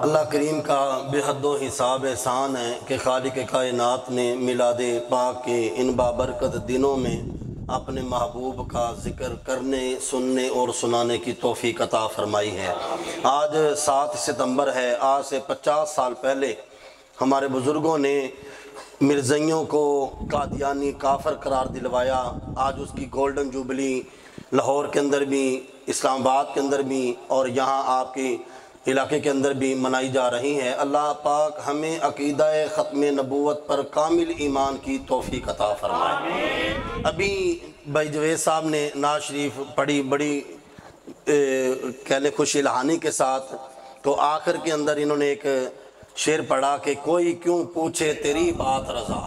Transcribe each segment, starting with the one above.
اللہ کریم کا بے حد و حساب احسان ہے کہ خالق کائنات نے میلاد پاک کے ان بابرکت دنوں میں اپنے محبوب کا ذکر کرنے، سننے اور سنانے کی توفیق عطا فرمائی ہے۔ آج 7 ستمبر ہے۔ آج سے 50 سال پہلے ہمارے بزرگوں نے مرزائیوں کو قادیانی کافر قرار دلوایا۔ آج اس کی گولڈن جوبلی لاہور کے اندر بھی، اسلام آباد کے اندر بھی اور یہاں آپ کے علاقے کے اندر بھی منائی جا رہی ہیں۔ اللہ پاک ہمیں عقیدہ ختم نبوت پر کامل ایمان کی توفیق عطا فرمائے۔ ابھی بھائی جوید صاحب نے نعت شریف پڑھی بڑی کہنے خوش الہانی کے ساتھ، تو آخر کے اندر انہوں نے ایک شعر پڑھا کہ کوئی کیوں پوچھے تیری بات رضا۔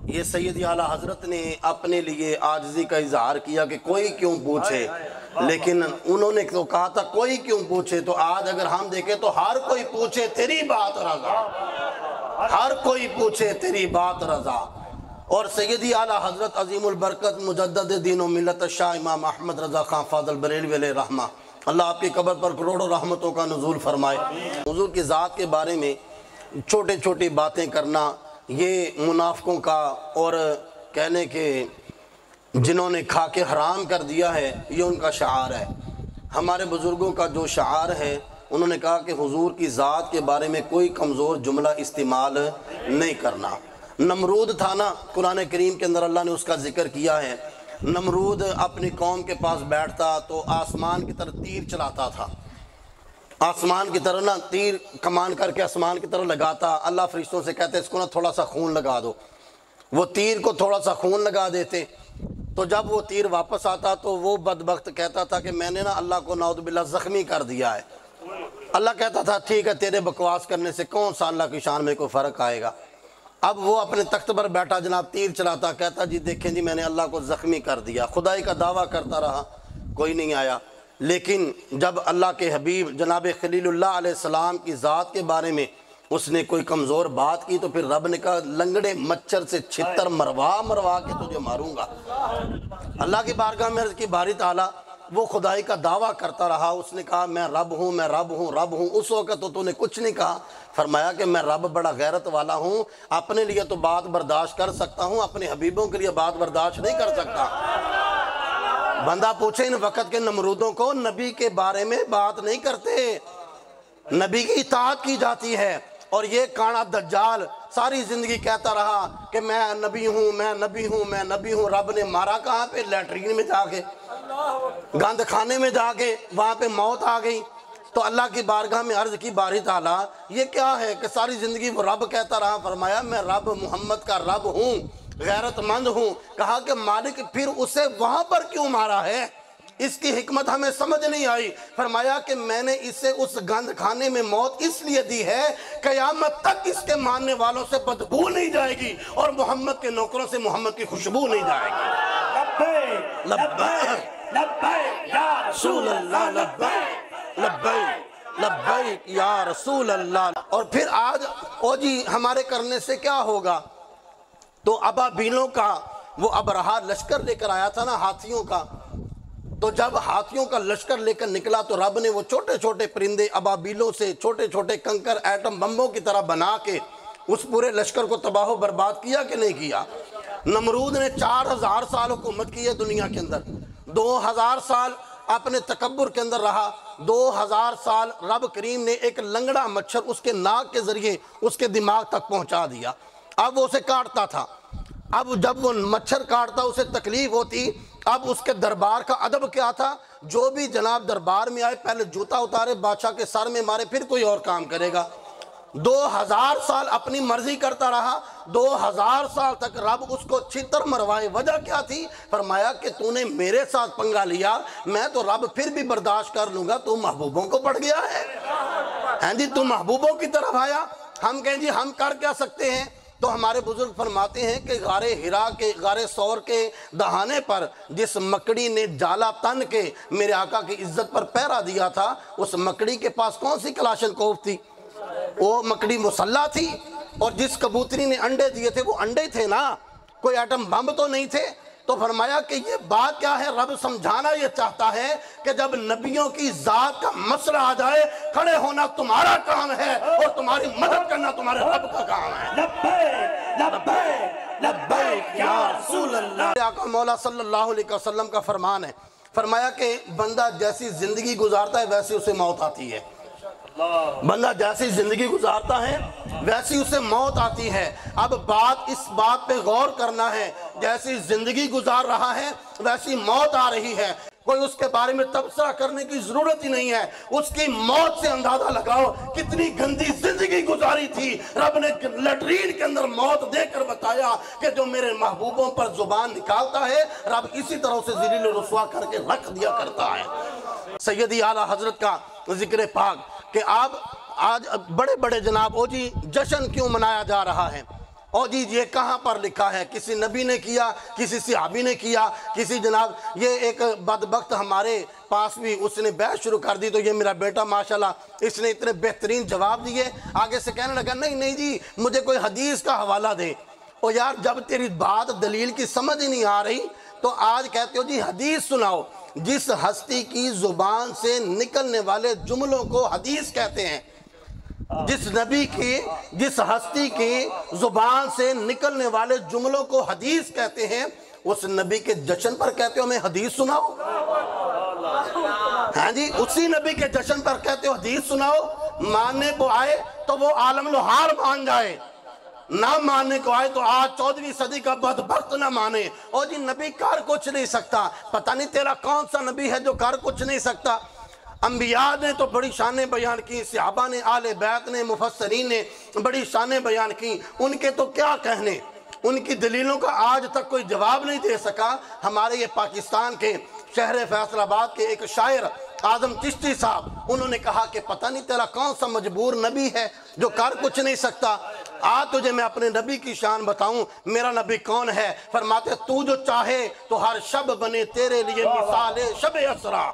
یہ سید اعلیٰ حضرت نے اپنے لیے عاجزی کا اظہار کیا کہ کوئی کیوں پوچھے، لیکن انہوں نے تو کہا تھا کوئی کیوں پوچھے، تو آج اگر ہم دیکھیں تو ہر کوئی پوچھے تیری بات رضا، ہر کوئی پوچھے تیری بات رضا۔ اور سیدی اعلیٰ حضرت عظیم البرکت مجدد دین و ملت شاہ امام احمد رضا خان فاضل بریلوی علیہ رحمہ، اللہ آپ کی قبر پر کروڑوں رحمتوں کا نزول فرمائے۔ حضور کی ذات کے بارے میں چھوٹی چھوٹی باتیں کرنا یہ منافقوں کا اور کہنے کہ جنہوں نے کھا کے حرام کر دیا ہے یہ ان کا شعار ہے۔ ہمارے بزرگوں کا جو شعار ہے، انہوں نے کہا کہ حضور کی ذات کے بارے میں کوئی کمزور جملہ استعمال نہیں کرنا۔ نمرود تھا نا، قرآن کریم کے اندر اللہ نے اس کا ذکر کیا ہے۔ نمرود اپنی قوم کے پاس بیٹھتا تو آسمان کی طرف تیر چلاتا تھا، آسمان کی طرف نا تیر کمان کر کے آسمان کی طرف لگاتا۔ اللہ فرشتوں سے کہتے اس کو نا تھوڑا سا خون لگا دو، وہ تیر کو تھوڑا سا خون لگا دیتے، تو جب وہ تیر واپس آتا تو وہ بدبخت کہتا تھا کہ میں نے نا اللہ کو نعوذ باللہ زخمی کر دیا ہے۔ اللہ کہتا تھا ٹھیک ہے، تیرے بکواس کرنے سے کون سا اللہ کی شان میں کوئی فرق آئے گا۔ اب وہ اپنے تخت پر بیٹھا جناب تیر چلاتا، کہتا جی دیکھیں جی میں نے اللہ کو زخمی کر دیا، خدائی کا دعویٰ کرتا رہا، کوئی نہیں آیا۔ لیکن جب اللہ کے حبیب جناب خلیل اللہ علیہ السلام کی ذات کے بارے میں اس نے کوئی کمزور بات کی تو پھر رب نے کہا لنگڑے مچھر سے چھتر مروا کے تجھے ماروں گا۔ اللہ کی بارگاہ میں عرض کی باری تعالیٰ وہ خدائی کا دعویٰ کرتا رہا، اس نے کہا میں رب ہوں، میں رب ہوں، رب ہوں۔ اس وقت تو نے کچھ نہیں کہا، فرمایا کہ میں رب بڑا غیرت والا ہوں، اپنے لیے تو بات برداشت کر سکتا ہوں، اپنے حبیبوں کے لیے بات برداشت نہیں کر سکتا۔ بندہ پوچھے ان وقت کے نمرودوں کو، نبی کے بارے میں بات نہیں کرتے، نبی کی اطاعت کی جاتی ہے۔ اور یہ کانا دجال ساری زندگی کہتا رہا کہ میں نبی ہوں، میں نبی ہوں، میں نبی ہوں۔ رب نے مارا کہاں پہ؟ لیٹرین میں جا کے، گند خانے میں جا کے، وہاں پہ موت آ گئی۔ تو اللہ کی بارگاہ میں عرض کی باری تعالیٰ یہ کیا ہے کہ ساری زندگی وہ رب کہتا رہا، فرمایا میں رب محمد کا رب ہوں، غیرت مند ہوں۔ کہا کہ مالک پھر اسے وہاں پر کیوں مارا ہے؟ اس کی حکمت ہمیں سمجھ نہیں آئی۔ فرمایا کہ میں نے اسے اس گند خانے میں موت اس لیے دی ہے قیامت تک اس کے ماننے والوں سے بدبو نہیں جائے گی اور محمد کے نوکروں سے محمد کی خوشبو نہیں جائے گی۔ لبیک لبیک یا رسول اللہ، لبیک لبیک لبیک یا رسول اللہ۔ اور پھر آج او جی ہمارے کرنے سے کیا ہوگا؟ تو ابابیلوں کا وہ ابرہا لشکر لے کر آیا تھا نا ہاتھیوں کا، تو جب ہاتھیوں کا لشکر لے کر نکلا تو رب نے وہ چھوٹے چھوٹے پرندے ابابیلوں سے چھوٹے چھوٹے کنکر ایٹم بمبوں کی طرح بنا کے اس پورے لشکر کو تباہ و برباد کیا کہ نہیں کیا؟ نمرود نے 4000 سال حکومت کی ہے دنیا کے اندر، 2000 سال اپنے تکبر کے اندر رہا، 2000 سال رب کریم نے ایک لنگڑا مچھر اس کے ناک کے ذریعے اس کے دماغ تک پہنچا دیا۔ اب وہ اسے کاٹتا تھا، اب جب وہ مچھر کاٹتا اسے تکلیف ہوتی، اب اس کے دربار کا ادب کیا تھا؟ جو بھی جناب دربار میں آئے پہلے جوتا اتارے، بادشاہ کے سر میں مارے، پھر کوئی اور کام کرے گا۔ 2000 سال اپنی مرضی کرتا رہا، 2000 سال تک رب اس کو چھتر مروائے۔ وجہ کیا تھی؟ فرمایا کہ تو نے میرے ساتھ پنگا لیا، میں تو رب پھر بھی برداشت کر لوں گا، تو محبوبوں کو پڑ گیا ہے، ہاں جی تو محبوبوں کی طرف آیا۔ ہم کہیں جی ہم کر کیا سکتے ہیں؟ تو ہمارے بزرگ فرماتے ہیں کہ غار ہرا کے، غار ثور کے دہانے پر جس مکڑی نے جالا تن کے میرے آقا کی عزت پر پہرا دیا تھا، اس مکڑی کے پاس کون سی کلاشن کوف تھی؟ وہ مکڑی مسلح تھی۔ اور جس کبوتری نے انڈے دیے تھے وہ انڈے تھے نا، کوئی ایٹم بم تو نہیں تھے۔ تو فرمایا کہ یہ بات کیا ہے؟ رب سمجھانا یہ چاہتا ہے کہ جب نبیوں کی ذات کا مسئلہ آ جائے، کھڑے ہونا تمہارا کام ہے اور تمہاری مدد کرنا تمہارے رب کا کام ہے۔ لبیک لبیک لبیک یا رسول اللہ۔ آقا مولا صلی اللہ علیہ وسلم کا فرمان ہے، فرمایا کہ بندہ جیسی زندگی گزارتا ہے ویسی اسے موت آتی ہے۔ بندہ جیسی زندگی گزارتا ہے ویسی اسے موت آتی ہے۔ اب بات اس بات پہ غور کرنا ہے، جیسی زندگی گزار رہا ہے ویسی موت آ رہی ہے۔ کوئی اس کے بارے میں تبصرہ کرنے کی ضرورت ہی نہیں ہے، اس کی موت سے اندازہ لگاؤ کتنی گندی زندگی گزاری تھی۔ رب نے لیٹرین کے اندر موت دے کر بتایا کہ جو میرے محبوبوں پر زبان نکالتا ہے رب اسی طرح سے ذلیل و رسوا کر کے رکھ دیا کرتا ہے۔ سیدی اعلیٰ حضرت کا ذکر پاک کہ آج بڑے بڑے جناب او جی جشن کیوں منایا جا رہا ہے؟ او جی یہ کہاں پر لکھا ہے؟ کسی نبی نے کیا، کسی صحابی نے کیا، کسی جناب یہ ایک بدبخت ہمارے پاس بھی اس نے بحث شروع کر دی، تو یہ میرا بیٹا ماشاءاللہ اس نے اتنے بہترین جواب دیے، آگے سے کہنے لگا نہیں جی مجھے کوئی حدیث کا حوالہ دے۔ او یار جب تیری بات دلیل کی سمجھ ہی نہیں آ رہی تو آج کہتے ہو جی حدیث سناؤ۔ جس ہستی کی زبان سے نکلنے والے جملوں کو حدیث کہتے ہیں، جس ہستی کی زبان سے نکلنے والے جملوں کو حدیث کہتے ہیں، اس نبی کے جشن پر کہتے ہو میں حدیث سناؤ؟ ہاں جی اسی نبی کے جشن پر کہتے ہو حدیث سناؤ؟ ماننے کو آئے تو وہ عالم لوہار مان جائے، نہ ماننے کو آئے تو آج 14ویں صدی کا بدبخت نہ مانے۔ اور جی نبی کر کچھ نہیں سکتا، پتہ نہیں تیرا کون سا نبی ہے جو کر کچھ نہیں سکتا؟ انبیاء نے تو بڑی شانیں بیان کی، صحابہ نے، اہل بیت نے، مفسرین نے بڑی شانیں بیان کی، ان کے تو کیا کہنے، ان کی دلیلوں کا آج تک کوئی جواب نہیں دے سکا۔ ہمارے یہ پاکستان کے شہر فیصل آباد کے ایک شاعر اعظم چشتی صاحب، انہوں نے کہا کہ پتہ نہیں تیرا کون سا مجبور نبی ہے جو کر کچھ نہیں سکتا۔ آج تجھے میں اپنے نبی کی شان بتاؤں، میرا نبی کون ہے؟ فرماتے تو جو چاہے تو ہر شب بنے تیرے لیے مثال شب اسرا،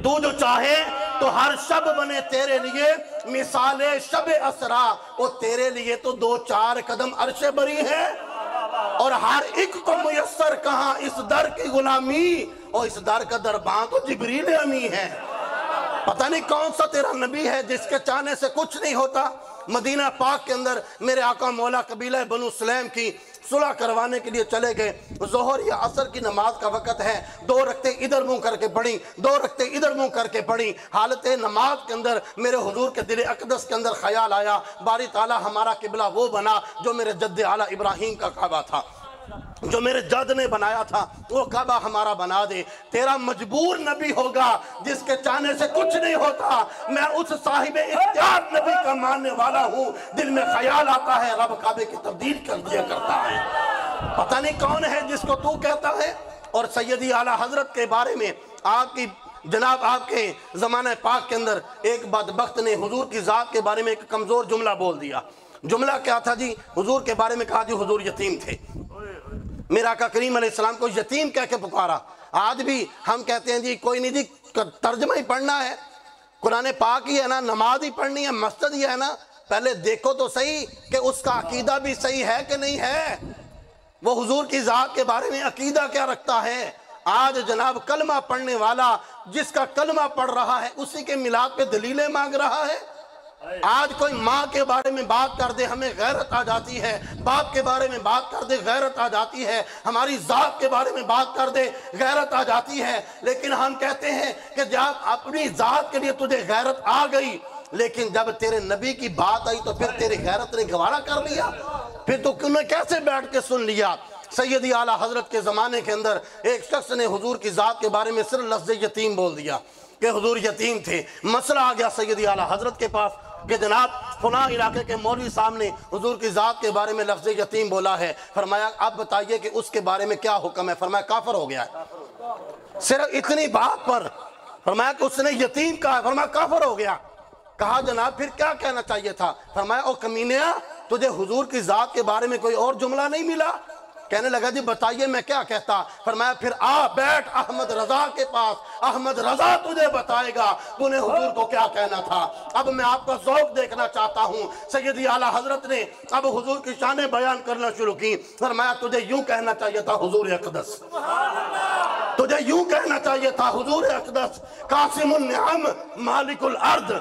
تو جو چاہے تو ہر شب بنے تیرے لیے مثال شب اسرا، اور تیرے لیے تو 2-4 قدم عرش بری ہے، اور ہر ایک کو میسر کہاں اس در کی غلامی، اور اس در کا دربان تو جبریل امی ہے۔ پتہ نہیں کون سا تیرا نبی ہے جس کے چاہنے سے کچھ نہیں ہوتا۔ مدینہ پاک کے اندر میرے آقا مولا قبیلہ بنو سلیم کی صلح کروانے کے لیے چلے گئے، ظہر یا عصر کی نماز کا وقت ہے، 2 رکعتیں ادھر منہ کر کے پڑھی، 2 رکعتیں ادھر منہ کر کے پڑھی۔ حالت نماز کے اندر میرے حضور کے دل اقدس کے اندر خیال آیا باری تعالیٰ ہمارا قبلہ وہ بنا جو میرے جد اعلیٰ ابراہیم کا کعبہ تھا، جو میرے جد نے بنایا تھا وہ کعبہ ہمارا بنا دے۔ تیرا مجبور نبی ہوگا جس کے چاہنے سے کچھ نہیں ہوتا، میں اس صاحب اختیار نبی کا ماننے والا ہوں، دل میں خیال آتا ہے رب کعبے کی تبدیل کر دیا کرتا ہے۔ پتہ نہیں کون ہے جس کو تو کہتا ہے۔ اور سیدی اعلیٰ حضرت کے بارے میں آپ کی جناب آپ کے زمانہ پاک کے اندر ایک بدبخت نے حضور کی ذات کے بارے میں ایک کمزور جملہ بول دیا۔ جملہ کیا تھا جی؟ حضور کے بارے میں کہا جی حضور یتیم تھے، میرا آقا کریم علیہ السلام کو یتیم کہہ کے پکارا۔ آج بھی ہم کہتے ہیں جی کوئی نہیں جی ترجمہ ہی پڑھنا ہے، قرآن پاک ہی ہے نا، نماز ہی پڑھنی ہے، مسجد ہی ہے نا، پہلے دیکھو تو صحیح کہ اس کا عقیدہ بھی صحیح ہے کہ نہیں ہے، وہ حضور کی ذات کے بارے میں عقیدہ کیا رکھتا ہے۔ آج جناب کلمہ پڑھنے والا جس کا کلمہ پڑھ رہا ہے اسی کے میلاد پہ دلیلیں مانگ رہا ہے۔ آج کوئی ماں کے بارے میں بات کر دے ہمیں غیرت آ جاتی ہے، باپ کے بارے میں بات کر دے غیرت آ جاتی ہے، ہماری ذات کے بارے میں بات کر دے غیرت آ جاتی ہے۔ لیکن ہم کہتے ہیں کہ جب اپنی ذات کے لیے تجھے غیرت آ گئی، لیکن جب تیرے نبی کی بات آئی تو پھر تیری غیرت نے گوارا کر لیا، پھر تو کیسے بیٹھ کے سن لیا۔ سیدی اعلیٰ حضرت کے زمانے کے اندر ایک شخص نے حضور کی ذات کے بارے میں صرف لفظ یتیم بول دیا کہ حضور یتیم تھے۔ مسئلہ آ گیا سیدی اعلیٰ حضرت کے پاس کہ جناب فلاں علاقے کے مولوی صاحب نے حضور کی ذات کے بارے میں لفظ یتیم بولا ہے، فرمایا اب بتائیے کہ اس کے بارے میں کیا حکم ہے؟ فرمایا کافر ہو گیا ہے۔ صرف اتنی بات پر فرمایا کہ اس نے یتیم کہا، فرمایا کافر ہو گیا۔ کہا جناب پھر کیا کہنا چاہیے تھا؟ فرمایا او کمینیا تجھے حضور کی ذات کے بارے میں کوئی اور جملہ نہیں ملا؟ کہنے لگا جی بتائیے میں کیا کہتا؟ فرمایا پھر آ بیٹھ احمد رضا کے پاس، احمد رضا تجھے بتائے گا تو نے حضور کو کیا کہنا تھا۔ اب میں آپ کا ذوق دیکھنا چاہتا ہوں، سیدی اعلیٰ حضرت نے اب حضور کی شانیں بیان کرنا شروع کی۔ فرمایا تجھے یوں کہنا چاہیے تھا حضور اقدس، تجھے یوں کہنا چاہیے تھا حضور اقدس، قاسم النعم مالک الارض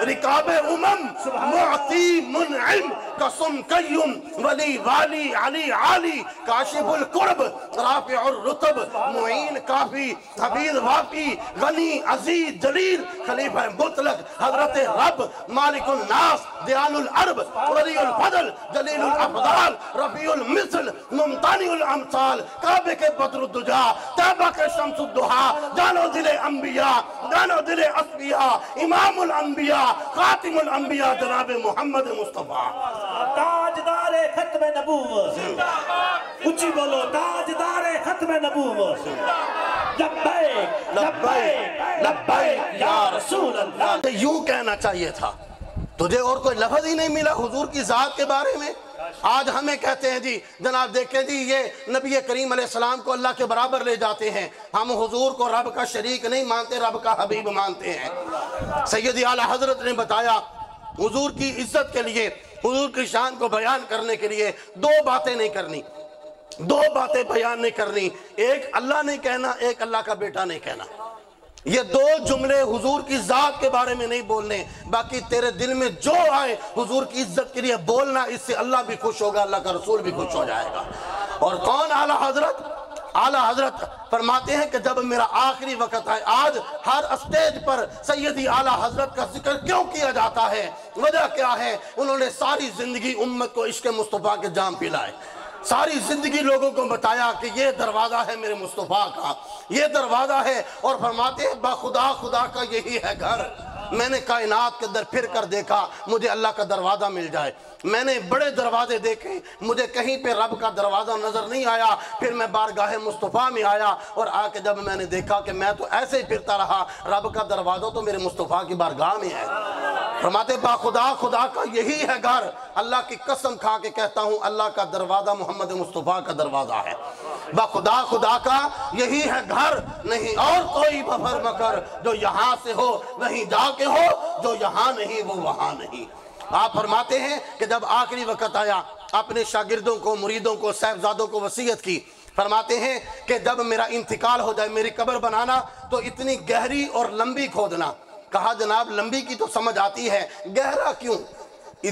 رکاب امم معطی منعم قسم قیم ولی والی علی عالی کاشف القرب رافع الرتب معین کافی حفیظ وافی غنی عزیز جلیل خلیفہ مطلق حضرت رب مالک الناس دیان العرب ولی الفضل جلیل الافضال رفیع المثل ممتانی الامثال کعبے کے بدر الدجا طیبہ کے شمس الدہا جانو دل انبیاء جانو دل اصفیاء امام الانبیاء خاتم الانبیاء جناب محمد مصطفیٰ تاجدار ختم نبوت، اچھی بولو تاجدار ختم نبوت، لبیک لبیک لبیک یا رسول اللہ۔ یوں کہنا چاہیے تھا، تجھے اور کوئی لفظ ہی نہیں ملا حضور کی ذات کے بارے میں۔ آج ہمیں کہتے ہیں جی جناب دیکھیں جی یہ نبی کریم علیہ السلام کو اللہ کے برابر لے جاتے ہیں، ہم حضور کو رب کا شریک نہیں مانتے، رب کا حبیب مانتے ہیں۔ سیدی اعلیٰ حضرت نے بتایا حضور کی عزت کے لیے، حضور کی شان کو بیان کرنے کے لیے دو باتیں نہیں کرنی، دو باتیں بیان نہیں کرنی، ایک اللہ نہیں کہنا، ایک اللہ کا بیٹا نہیں کہنا۔ یہ دو جملے حضور کی ذات کے بارے میں نہیں بولنے، باقی تیرے دل میں جو آئے حضور کی عزت کے لیے بولنا، اس سے اللہ بھی خوش ہوگا، اللہ کا رسول بھی خوش ہو جائے گا۔ اور کون اعلیٰ حضرت؟ اعلیٰ حضرت فرماتے ہیں کہ جب میرا آخری وقت ہے، آج ہر اسٹیج پر سیدی اعلیٰ حضرت کا ذکر کیوں کیا جاتا ہے؟ وجہ کیا ہے؟ انہوں نے ساری زندگی امت کو عشق مصطفیٰ کے جام پلائے، ساری زندگی لوگوں کو بتایا کہ یہ دروازہ ہے میرے مصطفیٰ کا، یہ دروازہ ہے، اور فرماتے ہیں بخدا خدا کا یہی ہے گھر۔ میں نے کائنات کے اندر پھر کر دیکھا مجھے اللہ کا دروازہ مل جائے، میں نے بڑے دروازے دیکھے مجھے کہیں پہ رب کا دروازہ نظر نہیں آیا، پھر میں بارگاہ مصطفیٰ میں آیا اور آ کے جب میں نے دیکھا کہ میں تو ایسے ہی پھرتا رہا، رب کا دروازہ تو میرے مصطفیٰ کی بارگاہ میں ہے۔ فرماتے باخدا خدا کا یہی ہے گھر، اللہ کی قسم کھا کے کہتا ہوں اللہ کا دروازہ محمد مصطفیٰ کا دروازہ ہے، باخدا خدا کا یہی ہے گھر، نہیں اور کوئی بفر مکر، جو یہاں سے ہو وہیں جا کے ہو، جو یہاں نہیں وہ وہاں نہیں۔ آپ فرماتے ہیں کہ جب آخری وقت آیا اپنے شاگردوں کو مریدوں کو صاحبزادوں کو وصیت کی، فرماتے ہیں کہ جب میرا انتقال ہو جائے میری قبر بنانا تو اتنی گہری اور لمبی کھودنا۔ کہا جناب لمبی کی تو سمجھ آتی ہے، گہرا کیوں؟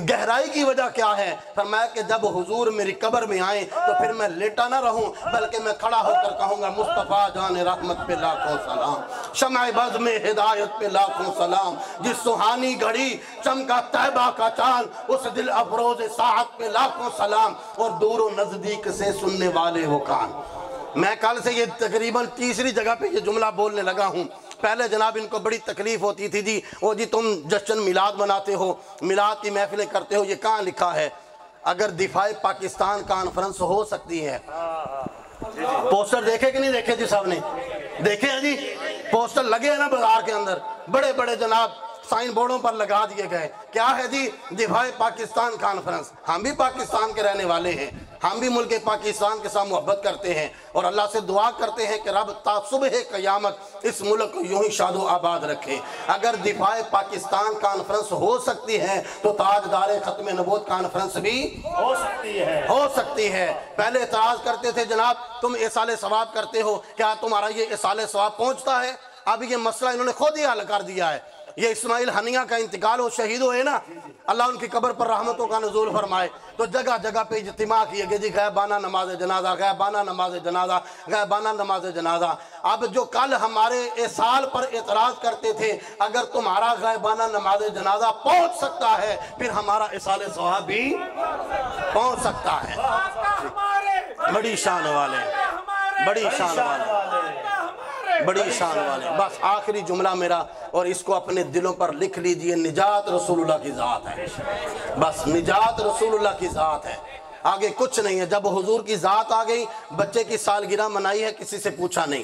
گہرائی کی وجہ کیا ہے؟ فرمایا کہ جب حضور میری قبر میں آئیں تو پھر میں لیٹا نہ رہوں بلکہ میں کھڑا ہو کر کہوں گا مصطفیٰ جان رحمت پہ لاکھوں سلام، شمع بز میں ہدایت پہ لاکھوں سلام، جس سہانی گھڑی چمکا طیبہ کا چاند اس دل افروز ساعت پہ لاکھوں سلام، اور دور و نزدیک سے سننے والے وہ کان۔ میں کل سے یہ تقریباً تیسری جگہ پہ یہ جملہ بولنے لگا ہوں۔ پہلے جناب ان کو بڑی تکلیف ہوتی تھی جی وہ جی تم جشن میلاد مناتے ہو، میلاد کی محفلیں کرتے ہو، یہ کہاں لکھا ہے؟ اگر دفاع پاکستان کانفرنس ہو سکتی ہے، پوسٹر دیکھے کہ نہیں دیکھے جی صاحب نے؟ دیکھے ہیں جی پوسٹر لگے ہیں نا بازار کے اندر، بڑے بڑے جناب سائن بورڈوں پر لگا دیے گئے، کیا ہے جی دفاع پاکستان کانفرنس۔ ہم بھی پاکستان کے رہنے والے ہیں، ہم بھی ملک پاکستان کے ساتھ محبت کرتے ہیں اور اللہ سے دعا کرتے ہیں کہ رب تا صبح قیامت اس ملک کو یوں ہی شاد و آباد رکھے۔ اگر دفاع پاکستان کانفرنس ہو سکتی ہے تو تاجدار ختم نبوت کانفرنس بھی ہو سکتی ہے۔ پہلے اعتراض کرتے تھے جناب تم اصال ثواب کرتے ہو، کیا تمہارا یہ اصال ثواب پہنچتا ہے؟ اب یہ مسئلہ انہوں نے خود ہی حل کر دیا ہے۔ یہ اسماعیل ہنیہ کا انتقال ہو شہید ہوئے نا، اللہ ان کی قبر پر رحمتوں کا نزول فرمائے، تو جگہ جگہ پہ اجتماع کیے گئے جی غائبانہ نماز جنازہ، غائبانہ نماز جنازہ، غائبانہ نماز جنازہ۔ اب جو کل ہمارے اصال پر اعتراض کرتے تھے اگر تمہارا غائبانہ نماز جنازہ پہنچ سکتا ہے پھر ہمارا اصال ثواب بھی پہنچ سکتا ہے۔ بڑی شان والے، بڑی شان والے، بڑی شان والے۔ بس آخری جملہ میرا اور اس کو اپنے دلوں پر لکھ لیجئے، نجات رسول اللہ کی ذات ہے، بس نجات رسول اللہ کی ذات ہے، آگے کچھ نہیں ہے۔ جب حضور کی ذات آ گئی، بچے کی سالگرہ منائی ہے کسی سے پوچھا نہیں،